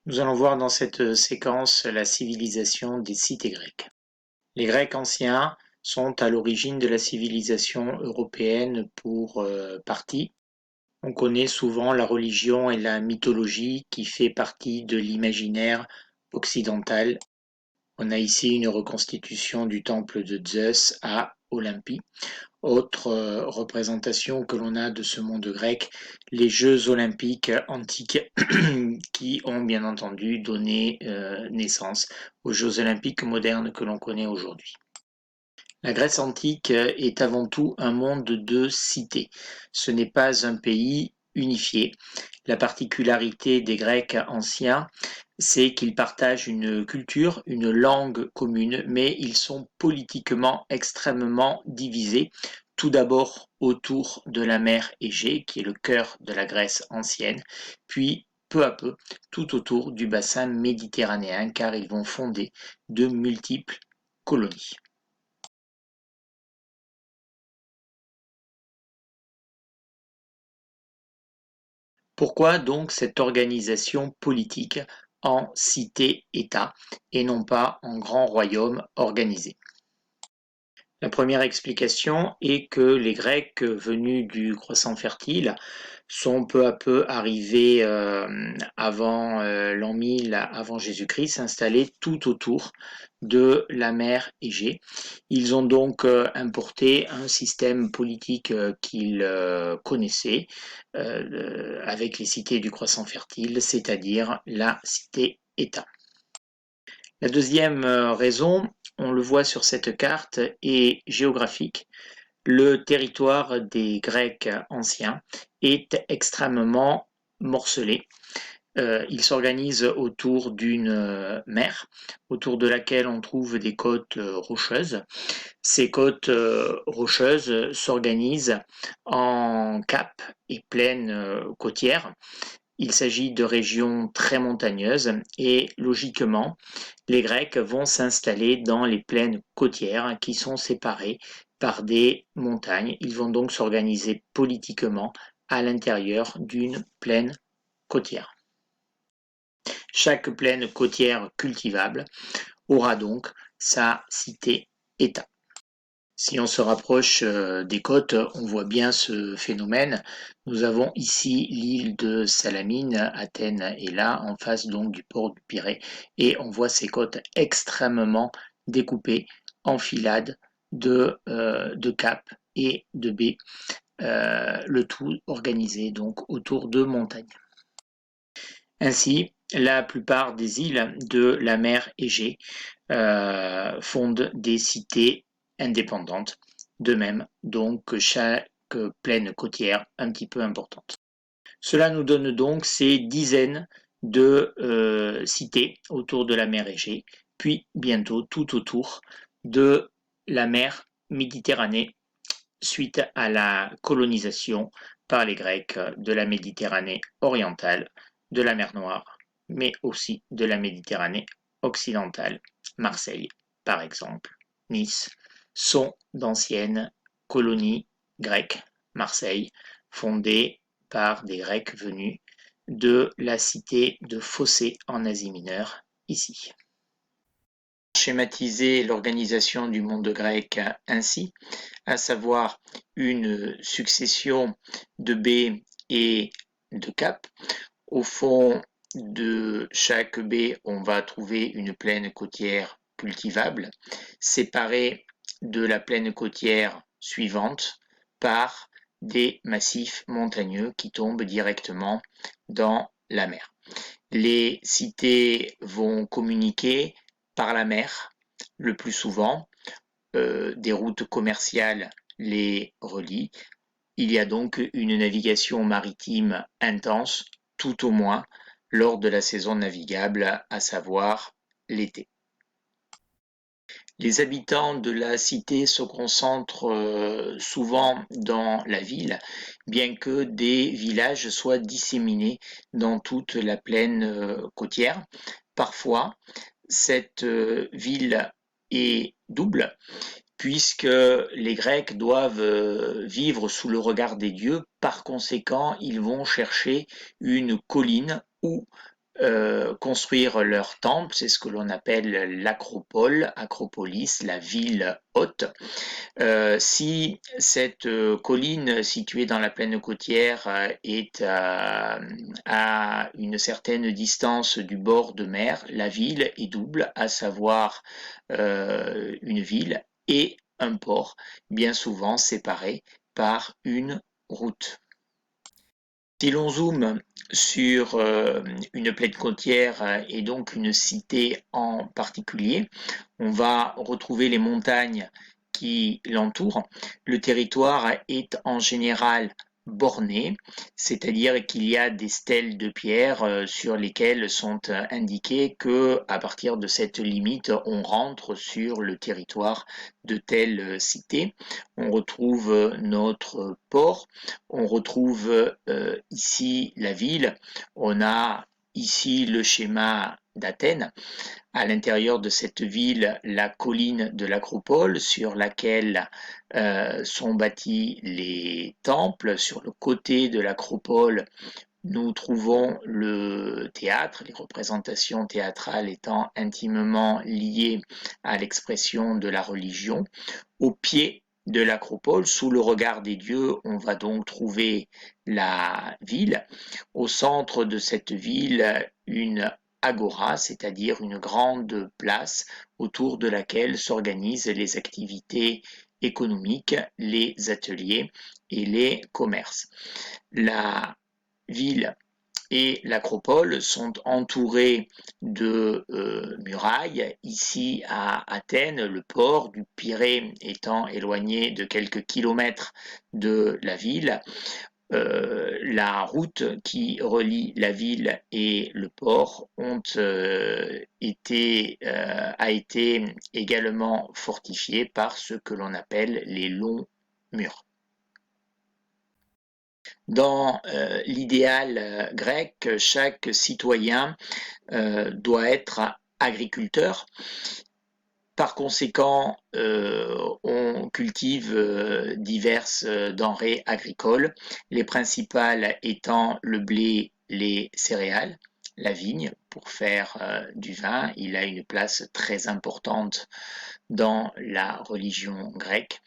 Nous allons voir dans cette séquence la civilisation des cités grecques. Les Grecs anciens sont à l'origine de la civilisation européenne pour partie. On connaît souvent la religion et la mythologie qui fait partie de l'imaginaire occidental. On a ici une reconstitution du temple de Zeus à Olympie. Autre représentation que l'on a de ce monde grec, les Jeux olympiques antiques qui ont bien entendu donné naissance aux Jeux olympiques modernes que l'on connaît aujourd'hui. La Grèce antique est avant tout un monde de cités. Ce n'est pas un pays unifié. La particularité des Grecs anciens, c'est qu'ils partagent une culture, une langue commune, mais ils sont politiquement extrêmement divisés. Tout d'abord autour de la mer Égée, qui est le cœur de la Grèce ancienne, puis peu à peu tout autour du bassin méditerranéen, car ils vont fonder de multiples colonies. Pourquoi donc cette organisation politique en cité-État et non pas en grand royaume organisé? La première explication est que les Grecs venus du croissant fertile sont peu à peu arrivés avant l'an 1000 avant Jésus-Christ, s'installer tout autour de la mer Égée. Ils ont donc importé un système politique qu'ils connaissaient avec les cités du croissant fertile, c'est-à-dire la cité-État. La deuxième raison, on le voit sur cette carte, est géographique. Le territoire des Grecs anciens est extrêmement morcelé. Il s'organise autour d'une mer, autour de laquelle on trouve des côtes rocheuses. Ces côtes rocheuses s'organisent en caps et plaines côtières. Il s'agit de régions très montagneuses et logiquement, les Grecs vont s'installer dans les plaines côtières qui sont séparées par des montagnes. Ils vont donc s'organiser politiquement à l'intérieur d'une plaine côtière. Chaque plaine côtière cultivable aura donc sa cité-État. Si on se rapproche des côtes, on voit bien ce phénomène. Nous avons ici l'île de Salamine, Athènes est là, en face donc du port du Pirée, et on voit ces côtes extrêmement découpées en filades de caps et de baies, le tout organisé donc autour de montagnes. Ainsi, la plupart des îles de la mer Égée fondent des cités indépendantes, de même donc que chaque plaine côtière un petit peu importante. Cela nous donne donc ces dizaines de cités autour de la mer Égée, puis bientôt tout autour de la mer Méditerranée suite à la colonisation par les Grecs de la Méditerranée orientale, de la mer Noire, mais aussi de la Méditerranée occidentale. Marseille, par exemple, Nice, sont d'anciennes colonies grecques. Marseille, fondée par des Grecs venus de la cité de Phocée en Asie mineure, ici. Schématiser l'organisation du monde grec ainsi, à savoir une succession de baies et de caps. Au fond de chaque baie, on va trouver une plaine côtière cultivable, séparée de la plaine côtière suivante par des massifs montagneux qui tombent directement dans la mer. Les cités vont communiquer par la mer le plus souvent. Des routes commerciales les relient. Il y a donc une navigation maritime intense, tout au moins lors de la saison navigable, à savoir l'été. Les habitants de la cité se concentrent souvent dans la ville, bien que des villages soient disséminés dans toute la plaine côtière. Parfois, cette ville est double, puisque les Grecs doivent vivre sous le regard des dieux. Par conséquent, ils vont chercher une colline où construire leur temple, c'est ce que l'on appelle l'acropole, acropolis, la ville haute. Si cette colline située dans la plaine côtière est à une certaine distance du bord de mer, la ville est double, à savoir une ville et un port, bien souvent séparés par une route. Si l'on zoome sur une plaine côtière et donc une cité en particulier, on va retrouver les montagnes qui l'entourent. Le territoire est en général borné, c'est-à-dire qu'il y a des stèles de pierre sur lesquelles sont indiqués que à partir de cette limite, on rentre sur le territoire de telle cité. On retrouve notre port, on retrouve ici la ville, on a ici le schéma d'Athènes. À l'intérieur de cette ville, la colline de l'Acropole sur laquelle sont bâtis les temples. Sur le côté de l'Acropole, nous trouvons le théâtre, les représentations théâtrales étant intimement liées à l'expression de la religion. Au pied de l'acropole, sous le regard des dieux, on va donc trouver la ville. Au centre de cette ville, une agora, c'est-à-dire une grande place autour de laquelle s'organisent les activités économiques, les ateliers et les commerces. La ville et l'acropole sont entourés de murailles. Ici à Athènes, le port du Pirée étant éloigné de quelques kilomètres de la ville. La route qui relie la ville et le port a été également fortifiée par ce que l'on appelle les longs murs. Dans l'idéal grec, chaque citoyen doit être agriculteur. Par conséquent, on cultive diverses denrées agricoles, les principales étant le blé, les céréales, la vigne pour faire du vin. Il a une place très importante dans la religion grecque,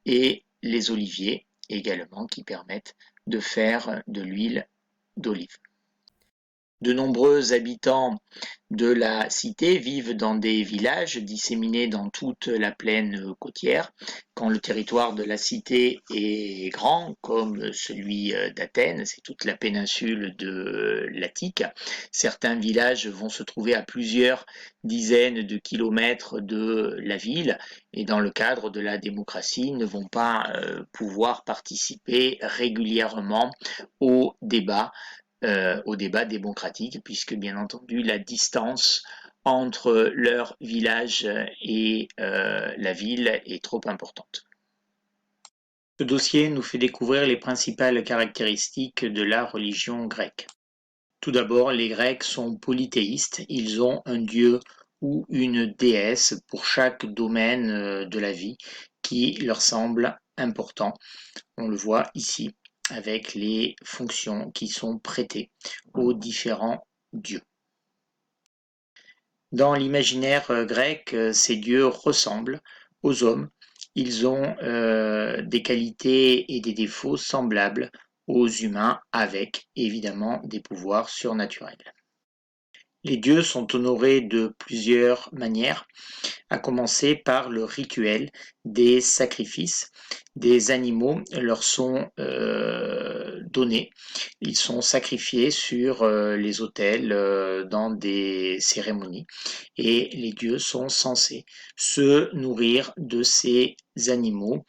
et les oliviers également qui permettent de faire de l'huile d'olive. De nombreux habitants de la cité vivent dans des villages disséminés dans toute la plaine côtière. Quand le territoire de la cité est grand, comme celui d'Athènes, c'est toute la péninsule de l'Attique, certains villages vont se trouver à plusieurs dizaines de kilomètres de la ville et dans le cadre de la démocratie ne vont pas pouvoir participer régulièrement aux débats démocratiques, puisque bien entendu la distance entre leur village et la ville est trop importante. Ce dossier nous fait découvrir les principales caractéristiques de la religion grecque. Tout d'abord, les Grecs sont polythéistes, ils ont un dieu ou une déesse pour chaque domaine de la vie qui leur semble important. On le voit ici avec les fonctions qui sont prêtées aux différents dieux. Dans l'imaginaire grec, ces dieux ressemblent aux hommes. Ils ont des qualités et des défauts semblables aux humains, avec évidemment des pouvoirs surnaturels. Les dieux sont honorés de plusieurs manières, à commencer par le rituel des sacrifices. Des animaux leur sont donnés, ils sont sacrifiés sur les autels dans des cérémonies et les dieux sont censés se nourrir de ces animaux,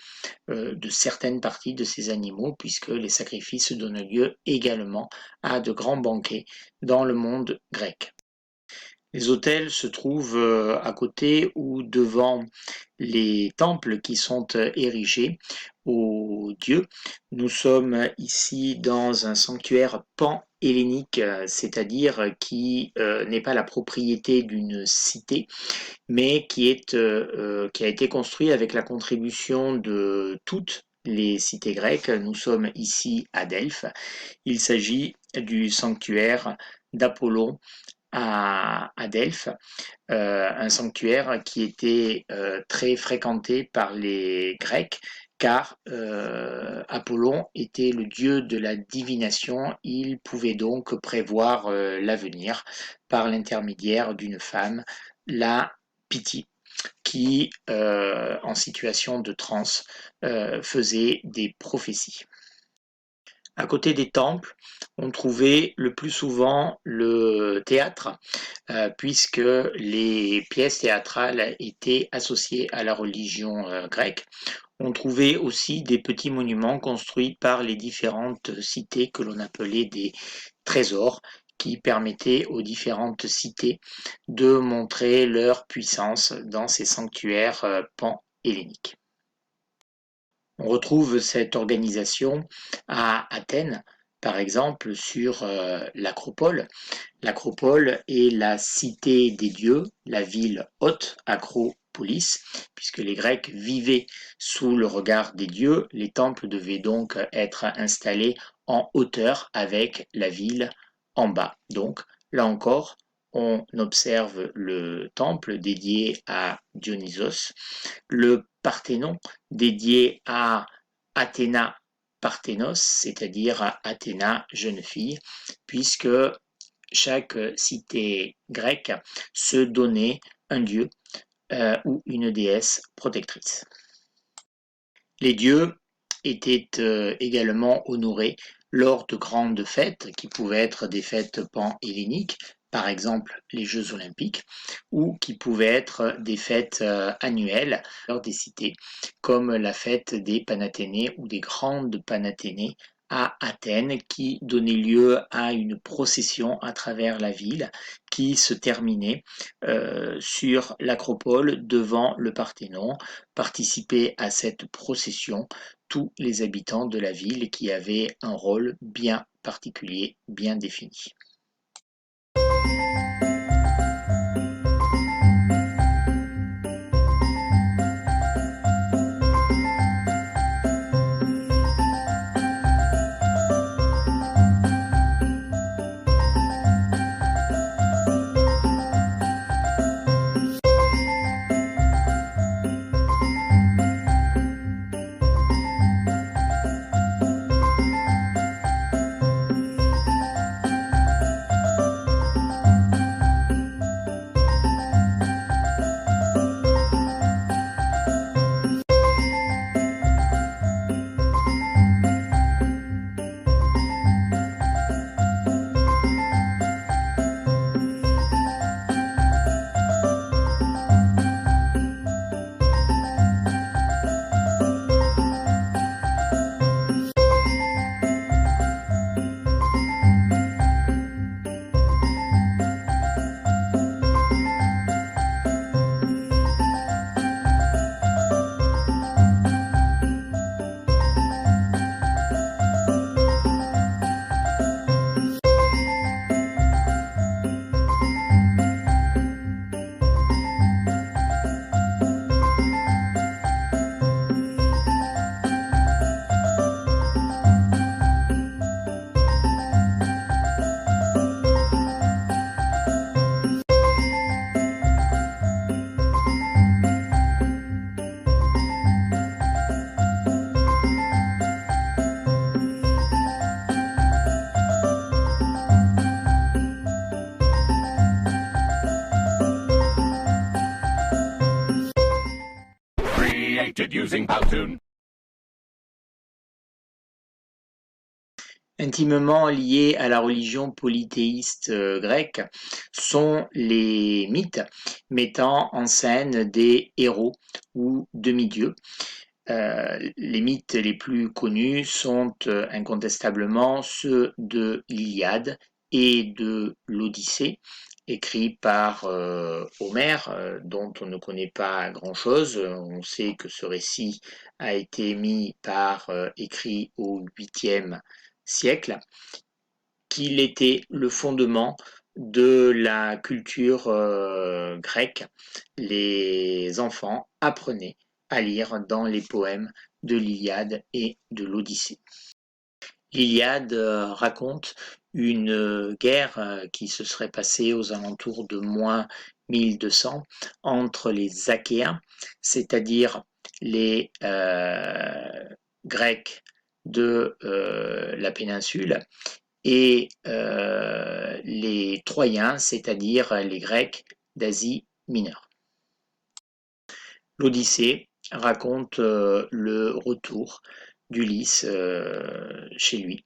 de certaines parties de ces animaux, puisque les sacrifices donnent lieu également à de grands banquets dans le monde grec. Les autels se trouvent à côté ou devant les temples qui sont érigés aux dieux. Nous sommes ici dans un sanctuaire pan-hellénique, c'est-à-dire qui n'est pas la propriété d'une cité, mais qui a été construit avec la contribution de toutes les cités grecques. Nous sommes ici à Delphes. Il s'agit du sanctuaire d'Apollon à Delphes, un sanctuaire qui était très fréquenté par les Grecs, car Apollon était le dieu de la divination. Il pouvait donc prévoir l'avenir par l'intermédiaire d'une femme, la Pythie, qui, en situation de transe, faisait des prophéties. À côté des temples, on trouvait le plus souvent le théâtre, puisque les pièces théâtrales étaient associées à la religion grecque. On trouvait aussi des petits monuments construits par les différentes cités que l'on appelait des trésors, qui permettaient aux différentes cités de montrer leur puissance dans ces sanctuaires pan-helléniques. On retrouve cette organisation à Athènes, par exemple, sur l'Acropole. L'Acropole est la cité des dieux, la ville haute, Acropolis, puisque les Grecs vivaient sous le regard des dieux. Les temples devaient donc être installés en hauteur avec la ville en bas. Donc, là encore, on observe le temple dédié à Dionysos, le Parthénon dédié à Athéna Parthénos, c'est-à-dire à Athéna jeune fille, puisque chaque cité grecque se donnait un dieu ou une déesse protectrice. Les dieux étaient également honorés lors de grandes fêtes qui pouvaient être des fêtes pan-helléniques, par exemple les Jeux olympiques, ou qui pouvaient être des fêtes annuelles lors des cités, comme la fête des Panathénées ou des grandes Panathénées à Athènes, qui donnait lieu à une procession à travers la ville qui se terminait sur l'acropole devant le Parthénon. Participaient à cette procession tous les habitants de la ville qui avaient un rôle bien particulier, bien défini. Using Powtoon. Intimement liés à la religion polythéiste grecque sont les mythes mettant en scène des héros ou demi-dieux. Les mythes les plus connus sont incontestablement ceux de l'Iliade et de l'Odyssée, écrits par Homère, dont on ne connaît pas grand-chose. On sait que ce récit a été écrit au 8e siècle, qu'il était le fondement de la culture grecque. Les enfants apprenaient à lire dans les poèmes de l'Iliade et de l'Odyssée. L'Iliade raconte une guerre qui se serait passée aux alentours de moins 1200 entre les Achéens, c'est-à-dire les Grecs de la péninsule, et les Troyens, c'est-à-dire les Grecs d'Asie mineure. L'Odyssée raconte le retour d'Ulysse chez lui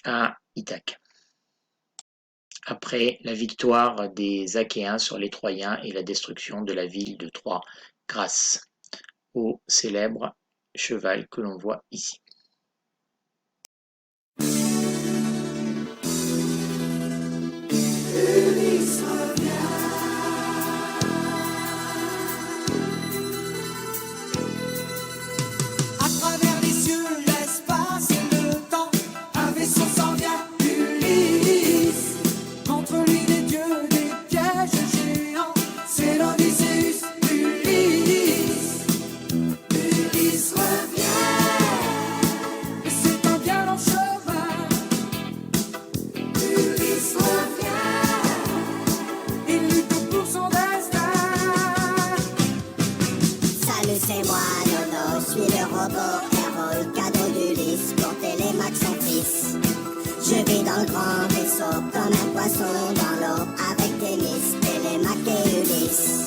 à Ithaque, après la victoire des Achéens sur les Troyens et la destruction de la ville de Troie grâce au célèbre cheval que l'on voit ici. Je vis dans le grand vaisseau comme un poisson dans l'eau avec Thémis, Télémaque et Ulysse.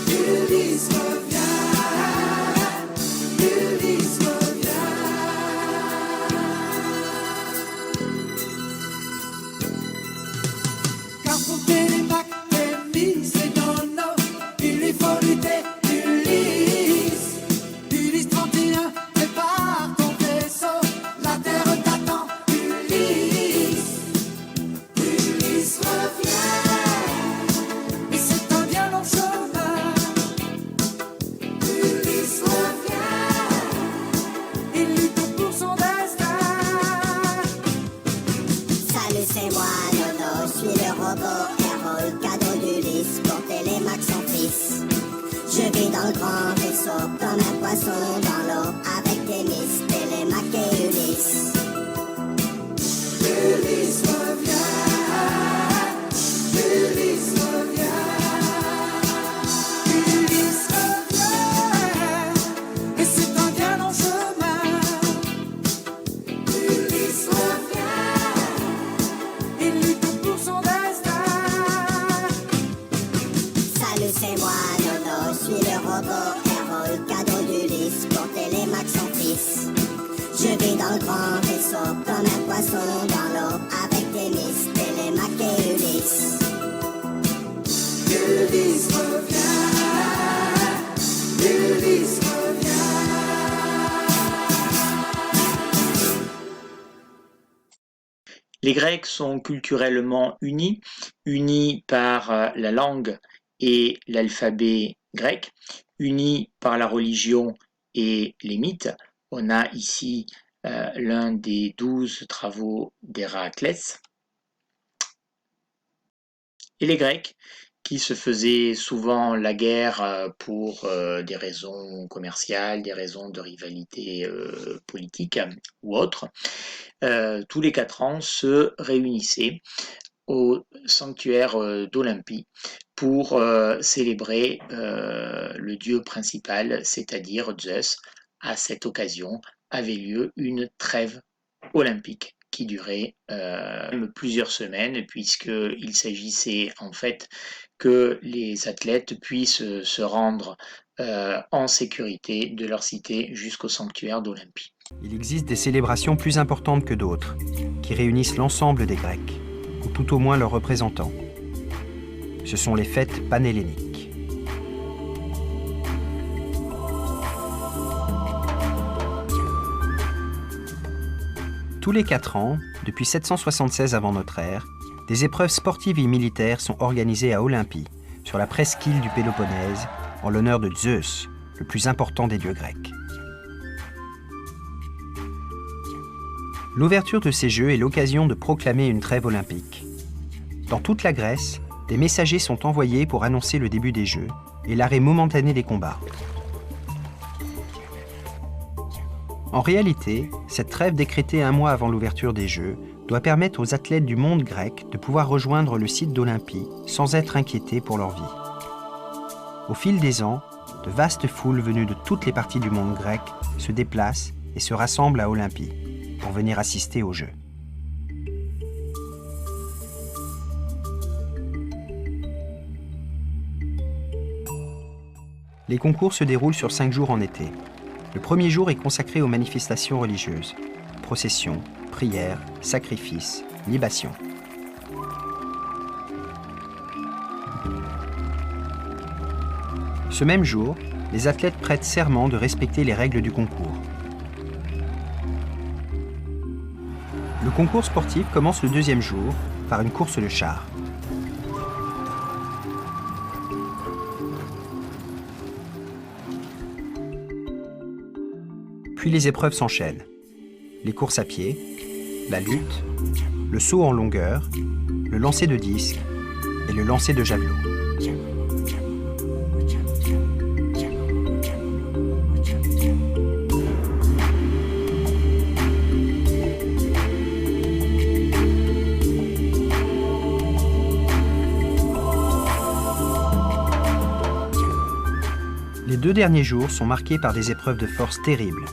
Ulysse revient, Ulysse revient. Car pour Télémaque, Thémis et Nono, il lui faut lutter. Ulysse, Ulysse 31, prépare ton vaisseau, la terre t'attend. Je vis dans le grand vaisseau comme un poisson dans l'eau avec Thémis, Télémaque et Ulysse. Ulysse revient, Ulysse revient, Ulysse revient, et c'est un bien long chemin. Ulysse revient, il lutte pour son destin. Salut, c'est moi. Je suis le robot héros, le cadeau d'Ulysse pour Télémaque son fils. Je vis dans le grand vaisseau comme un poisson dans l'eau avec Thémis, Télémaque et Ulysse. Ulysse revient, Ulysse revient. Les Grecs sont culturellement unis par la langue et l'alphabet grec, unis par la religion et les mythes. On a ici l'un des 12 travaux d'Héraclès. Et les Grecs, qui se faisaient souvent la guerre pour des raisons commerciales, des raisons de rivalité politique ou autres, tous les 4 ans se réunissaient au sanctuaire d'Olympie pour célébrer le dieu principal, c'est-à-dire Zeus. À cette occasion avait lieu une trêve olympique qui durait plusieurs semaines, puisqu'il s'agissait en fait que les athlètes puissent se rendre en sécurité de leur cité jusqu'au sanctuaire d'Olympie. Il existe des célébrations plus importantes que d'autres, qui réunissent l'ensemble des Grecs, ou tout au moins leurs représentants. Ce sont les fêtes panhelléniques. Tous les 4 ans, depuis 776 avant notre ère, des épreuves sportives et militaires sont organisées à Olympie, sur la presqu'île du Péloponnèse, en l'honneur de Zeus, le plus important des dieux grecs. L'ouverture de ces Jeux est l'occasion de proclamer une trêve olympique. Dans toute la Grèce, des messagers sont envoyés pour annoncer le début des Jeux et l'arrêt momentané des combats. En réalité, cette trêve décrétée un mois avant l'ouverture des Jeux doit permettre aux athlètes du monde grec de pouvoir rejoindre le site d'Olympie sans être inquiétés pour leur vie. Au fil des ans, de vastes foules venues de toutes les parties du monde grec se déplacent et se rassemblent à Olympie pour venir assister aux Jeux. Les concours se déroulent sur 5 jours en été. Le premier jour est consacré aux manifestations religieuses. Processions, prières, sacrifices, libations. Ce même jour, les athlètes prêtent serment de respecter les règles du concours. Le concours sportif commence le deuxième jour par une course de chars. Puis les épreuves s'enchaînent. Les courses à pied, la lutte, le saut en longueur, le lancer de disque et le lancer de javelot. Les 2 derniers jours sont marqués par des épreuves de force terribles,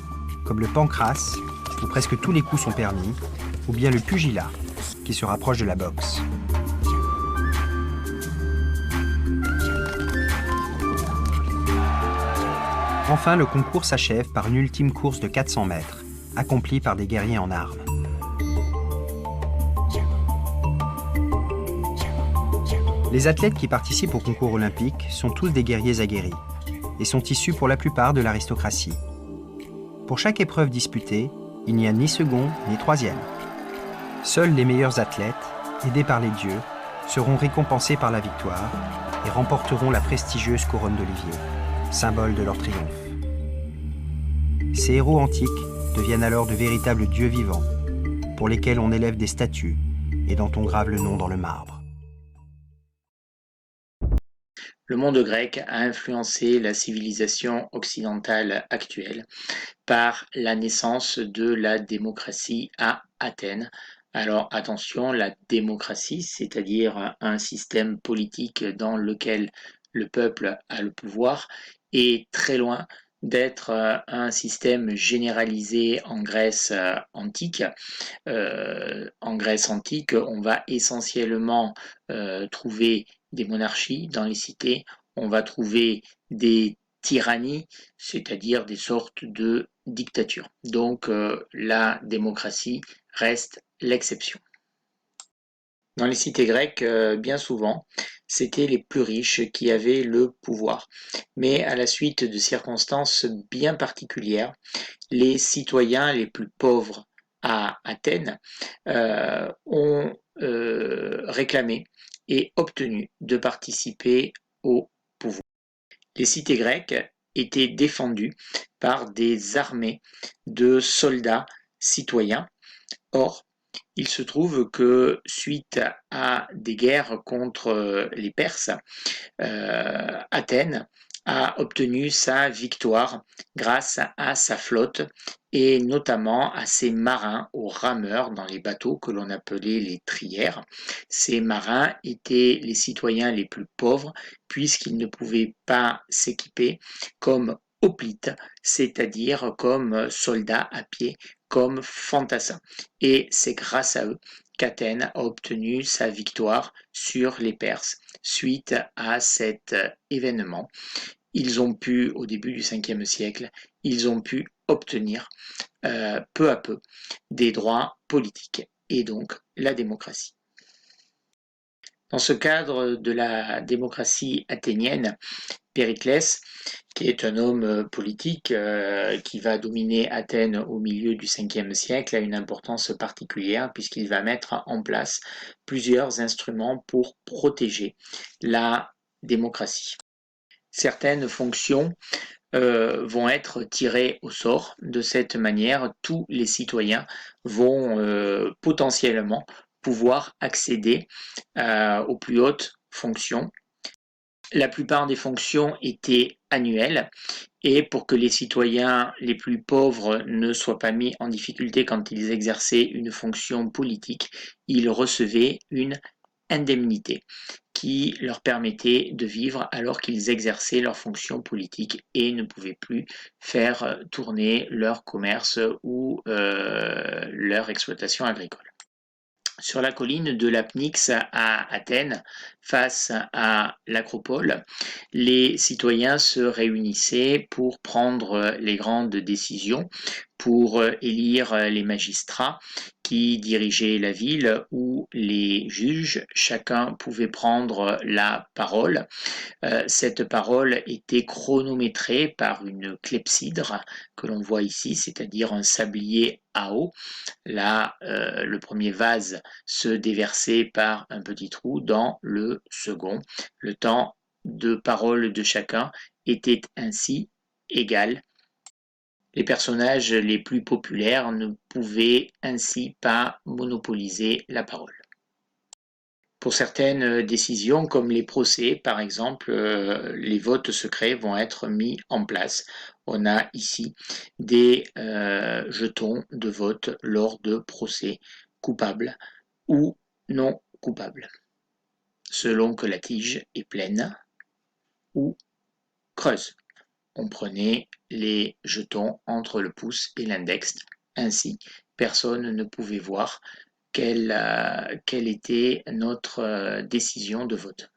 comme le pancrace, où presque tous les coups sont permis, ou bien le pugilat, qui se rapproche de la boxe. Enfin, le concours s'achève par une ultime course de 400 mètres, accomplie par des guerriers en armes. Les athlètes qui participent au concours olympique sont tous des guerriers aguerris et sont issus pour la plupart de l'aristocratie. Pour chaque épreuve disputée, il n'y a ni second ni troisième. Seuls les meilleurs athlètes, aidés par les dieux, seront récompensés par la victoire et remporteront la prestigieuse couronne d'Olivier, symbole de leur triomphe. Ces héros antiques deviennent alors de véritables dieux vivants, pour lesquels on élève des statues et dont on grave le nom dans le marbre. Le monde grec a influencé la civilisation occidentale actuelle par la naissance de la démocratie à Athènes. Alors attention, la démocratie, c'est-à-dire un système politique dans lequel le peuple a le pouvoir, est très loin d'être un système généralisé en Grèce antique. En Grèce antique, on va essentiellement trouver des monarchies dans les cités, on va trouver des tyrannies, c'est-à-dire des sortes de dictatures. Donc la démocratie reste l'exception. Dans les cités grecques, bien souvent, c'étaient les plus riches qui avaient le pouvoir. Mais à la suite de circonstances bien particulières, les citoyens les plus pauvres à Athènes ont réclamé et obtenu de participer au pouvoir. Les cités grecques étaient défendues par des armées de soldats citoyens. Or, il se trouve que suite à des guerres contre les Perses, Athènes a obtenu sa victoire grâce à sa flotte et notamment à ses marins, aux rameurs dans les bateaux que l'on appelait les trières. Ces marins étaient les citoyens les plus pauvres puisqu'ils ne pouvaient pas s'équiper comme hoplites, c'est-à-dire comme soldats à pied, comme fantassins. Et c'est grâce à eux qu'Athènes a obtenu sa victoire sur les Perses. Suite à cet événement, ils ont pu, au début du 5e siècle, ils ont pu obtenir peu à peu des droits politiques et donc la démocratie. Dans ce cadre de la démocratie athénienne, Périclès, qui est un homme politique qui va dominer Athènes au milieu du 5e siècle, a une importance particulière puisqu'il va mettre en place plusieurs instruments pour protéger la démocratie. Certaines fonctions vont être tirées au sort. De cette manière, tous les citoyens vont potentiellement pouvoir accéder aux plus hautes fonctions. La plupart des fonctions étaient annuelles Et pour que les citoyens les plus pauvres ne soient pas mis en difficulté quand ils exerçaient une fonction politique, ils recevaient une indemnité qui leur permettait de vivre alors qu'ils exerçaient leur fonction politique et ne pouvaient plus faire tourner leur commerce ou leur exploitation agricole. Sur la colline de l'Apnix à Athènes, face à l'acropole, les citoyens se réunissaient pour prendre les grandes décisions, pour élire les magistrats qui dirigeaient la ville ou les juges. Chacun pouvait prendre la parole. Cette parole était chronométrée par une clepsydre que l'on voit ici, c'est-à-dire un sablier à eau. Là, le premier vase se déversait par un petit trou dans le second. Le temps de parole de chacun était ainsi égal. Les personnages les plus populaires ne pouvaient ainsi pas monopoliser la parole. Pour certaines décisions, comme les procès par exemple, les votes secrets vont être mis en place. On a ici des jetons de vote lors de procès coupables ou non coupables, selon que la tige est pleine ou creuse. On prenait les jetons entre le pouce et l'index. Ainsi, personne ne pouvait voir quelle était notre décision de vote.